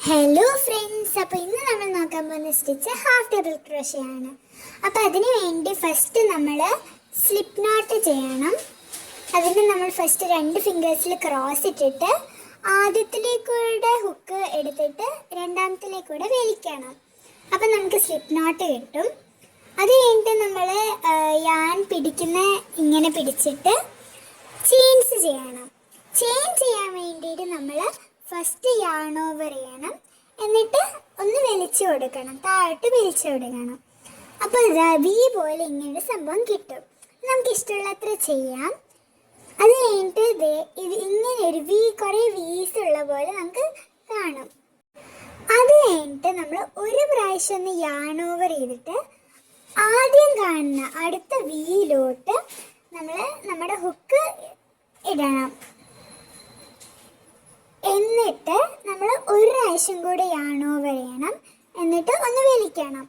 Hello friends, അപ്പോൾ ഇന്ന് നമ്മൾ നോക്കാൻ പോകുന്ന സ്റ്റിച്ച് ഹാഫ് ഡബിൾ ക്രോഷ്യ ആണ്. അപ്പോൾ അതിന് വേണ്ടി ഫസ്റ്റ് നമ്മൾ സ്ലിപ്പ് നോട്ട് ചെയ്യണം. അതിന് നമ്മൾ ഫസ്റ്റ് 2 ഫിംഗേഴ്സിൽ ക്രോസ് ഇട്ടിട്ട് ആദ്യത്തിലേക്കൂടെ ഹുക്ക് എടുത്തിട്ട് രണ്ടാമത്തിലേക്കൂടെ വലിക്കണം. അപ്പം നമുക്ക് സ്ലിപ്പ് നോട്ട് കിട്ടും. അത് കഴിഞ്ഞിട്ട് നമ്മൾ യാൺ പിടിക്കുന്ന ഇങ്ങനെ പിടിച്ചിട്ട് ചെയിൻസ് ചെയ്യണം. ചെയിൻ ചെയ്യാൻ വേണ്ടിയിട്ട് നമ്മൾ ഫസ്റ്റ് യാൺ ഓവർ ചെയ്യണം, എന്നിട്ട് ഒന്ന് വലിച്ചു കൊടുക്കണം, താഴോട്ട് വലിച്ചു കൊടുക്കണം. അപ്പോൾ വി പോലെ ഇങ്ങനൊരു സംഭവം കിട്ടും. നമുക്ക് ഇഷ്ടമുള്ളത്ര ചെയ്യാം. അത് കഴിഞ്ഞിട്ട് ഇത് ഇങ്ങനെ ഒരു വി, കുറേ വീസ് ഉള്ള പോലെ നമുക്ക് കാണും. അത് കഴിഞ്ഞിട്ട് നമ്മൾ ഒരു പ്രാവശ്യം ഒന്ന് യാൺ ഓവർ ചെയ്തിട്ട് ആദ്യം കാണുന്ന അടുത്ത വിയിലോട്ട് നമ്മൾ നമ്മുടെ ഹുക്ക് ഇടണം. എന്നിട്ട് നമ്മൾ ഒരു പ്രാവശ്യം കൂടി യാൺ ഓവർ ചെയ്യണം, എന്നിട്ട് ഒന്ന് വലിക്കണം.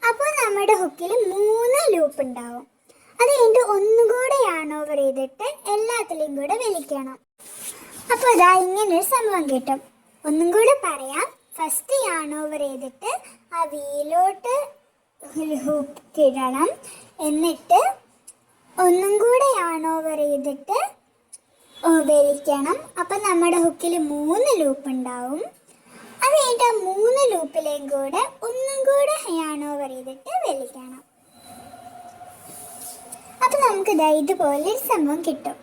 അപ്പോൾ നമ്മുടെ ഹുക്കിൽ 3 ലൂപ്പ് ഉണ്ടാവും. അത് കഴിഞ്ഞിട്ട് ഒന്നുകൂടെ യാൺ ഓവർ ചെയ്തിട്ട് എല്ലാത്തിലും കൂടെ വലിക്കണം. അപ്പോൾ ഇതാ ഇങ്ങനൊരു സംഭവം കിട്ടും. ഒന്നും കൂടെ പറയാം. ഫസ്റ്റ് യാൺ ഓവർ ചെയ്തിട്ട് ആ വീലോട്ട് ഹുക്ക് ഇടണം, എന്നിട്ട് ഒന്നും കൂടെ യാൺ ഓവർ ചെയ്തിട്ട് വലിക്കണം. അപ്പം നമ്മുടെ ഹുക്കിൽ 3 ലൂപ്പ് ഉണ്ടാവും. അത് കഴിഞ്ഞിട്ട് ആ 3 ലൂപ്പിലേയും കൂടെ ഒന്നും കൂടെ യാൺ ഓവർ ചെയ്തിട്ട് വലിക്കണം. അപ്പം നമുക്ക് ഇതുപോലെ ഒരു സംഭവം കിട്ടും.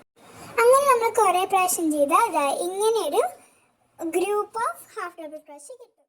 അങ്ങനെ നമ്മൾ കുറേ പ്രാവശ്യം ചെയ്താൽ ഇങ്ങനെയൊരു group of half double crochet കിട്ടും.